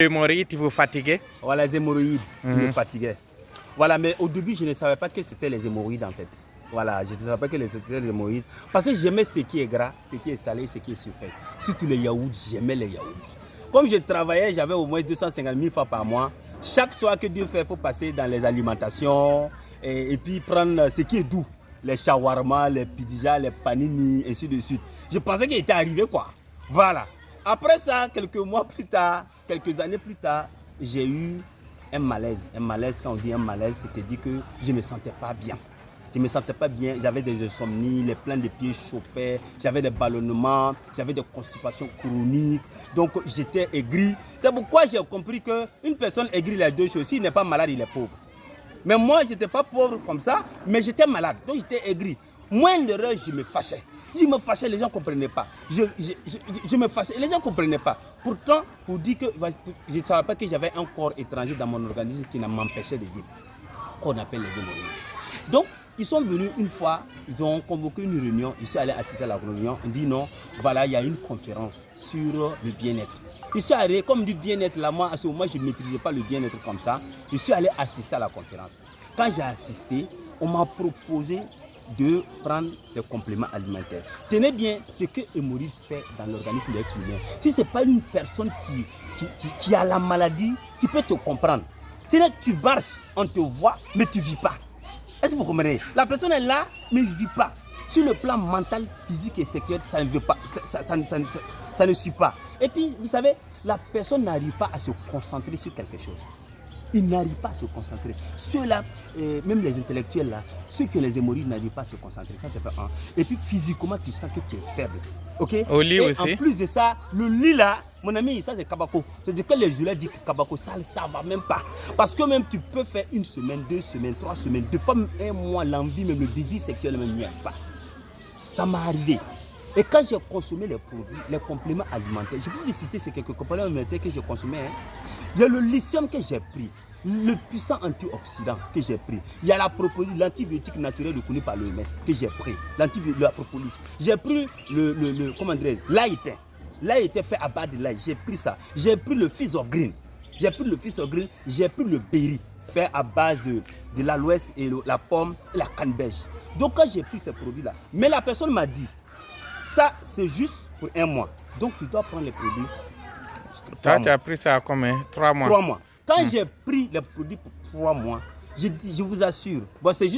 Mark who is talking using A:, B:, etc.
A: Hémorroïdes vous fatiguaient?
B: Voilà, les hémorroïdes qui me fatiguaient. Voilà, mais au début, je ne savais pas que c'était les hémorroïdes en fait. Voilà, je ne savais pas que c'était les hémorroïdes. Parce que j'aimais ce qui est gras, ce qui est salé, ce qui est sucré. Surtout les yaourts, j'aimais les yaourts. Comme je travaillais, j'avais au moins 250 000 fois par mois. Chaque soir que Dieu fait, il faut passer dans les alimentations et puis prendre ce qui est doux. Les shawarma, les pizza, les panini, et ainsi de suite. Je pensais qu'il était arrivé quoi. Voilà. Après ça, quelques mois plus tard, quelques années plus tard, j'ai eu un malaise. Un malaise, quand on dit un malaise, c'est-à-dire que je ne me sentais pas bien. Je ne me sentais pas bien, j'avais des insomnies, les plans de pieds chauffaient, j'avais des ballonnements, j'avais des constipations chroniques, donc j'étais aigri. C'est pourquoi j'ai compris qu'une personne aigrie les deux choses, s'il n'est pas malade, il est pauvre. Mais moi, je n'étais pas pauvre comme ça, mais j'étais malade, donc j'étais aigri. Moindre heure, je me fâchais. Je me fâchais, les gens ne comprenaient pas. Je me fâchais, les gens ne comprenaient pas. Pourtant, pour dire que je ne savais pas que j'avais un corps étranger dans mon organisme qui m'empêchait de vivre, qu'on appelle les hémorroïdes. Donc, ils sont venus une fois, ils ont convoqué une réunion, je suis allé assister à la réunion, on dit non, voilà, il y a une conférence sur le bien-être. Je suis allé, comme du bien-être là, moi, à ce moment, je ne maîtrisais pas le bien-être comme ça, je suis allé assister à la conférence. Quand j'ai assisté, on m'a proposé de prendre des compléments alimentaires. Tenez bien ce que l'hémorroïde fait dans l'organisme de l'être humain. Si ce n'est pas une personne qui a la maladie, qui peut te comprendre. Sinon, tu marches, on te voit, mais tu ne vis pas. Est-ce que vous comprenez? La personne est là, mais il ne vit pas. Sur le plan mental, physique et sexuel, ça ne veut pas, ça ne suit pas. Et puis, vous savez, la personne n'arrive pas à se concentrer sur quelque chose. Ils n'arrivent pas à se concentrer. Ceux-là, même les intellectuels là, ceux que les hémorroïdes n'arrivent pas à se concentrer, ça c'est fait un. Et puis physiquement, tu sens que tu es faible. Ok?
A: Au lit
B: et
A: aussi.
B: En plus de ça, le lit là, mon ami, ça c'est kabako. C'est-à-dire que les jurés disent que kabako, ça ne va même pas. Parce que même tu peux faire 1 semaine, 2 semaines, 3 semaines, 2 fois, 1 mois, l'envie, même le désir sexuel même n'y a pas. Ça m'est arrivé. Et quand j'ai consommé les produits, les compléments alimentaires, je peux vous citer ces quelques compléments alimentaires que j'ai consommés. Il y a le lithium que j'ai pris, le puissant antioxydant que j'ai pris. Il y a la propolis, l'antibiotique naturel reconnu par l'OMS que j'ai pris. La propolis. J'ai pris l'aïté. L'aïté fait à base de l'ail. J'ai pris ça. J'ai pris le Fizz of Green. J'ai pris le berry fait à base de l'aloès et la pomme et la canneberge. Donc quand j'ai pris ces produits-là, mais la personne m'a dit, ça c'est juste pour 1 mois. Donc tu dois prendre les produits.
A: Toi, tu as pris ça à combien? 3 mois?
B: 3 mois. Quand j'ai pris les produits pour 3 mois, je vous assure, bon, c'est juste